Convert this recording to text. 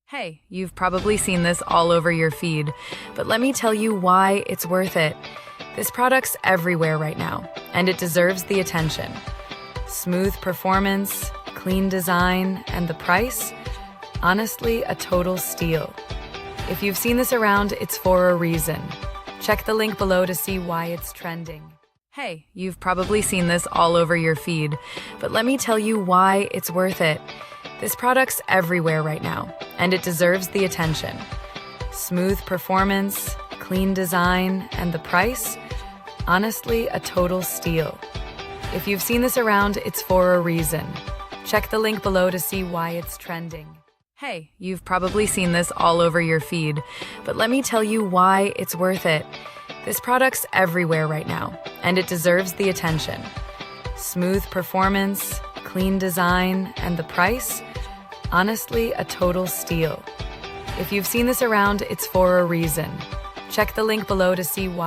Hey, you've probably seen this all over your feed, but let me tell you why it's worth it. This product's everywhere right now, and it deserves the attention. Smooth performance, clean design, and the price? Honestly, a total steal. If you've seen this around, it's for a reason. Check the link below to see why it's trending. Hey, you've probably seen this all over your feed, but let me tell you why it's worth it. This product's everywhere right now, and it deserves the attention. Smooth performance, clean design, and the price? Honestly, a total steal. If you've seen this around, it's for a reason. Check the link below to see why it's trending. Hey, you've probably seen this all over your feed, but let me tell you why it's worth it. This product's everywhere right now, and it deserves the attention. Smooth performance, clean design, and the price? Honestly, a total steal. If you've seen this around, it's for a reason. Check the link below to see why.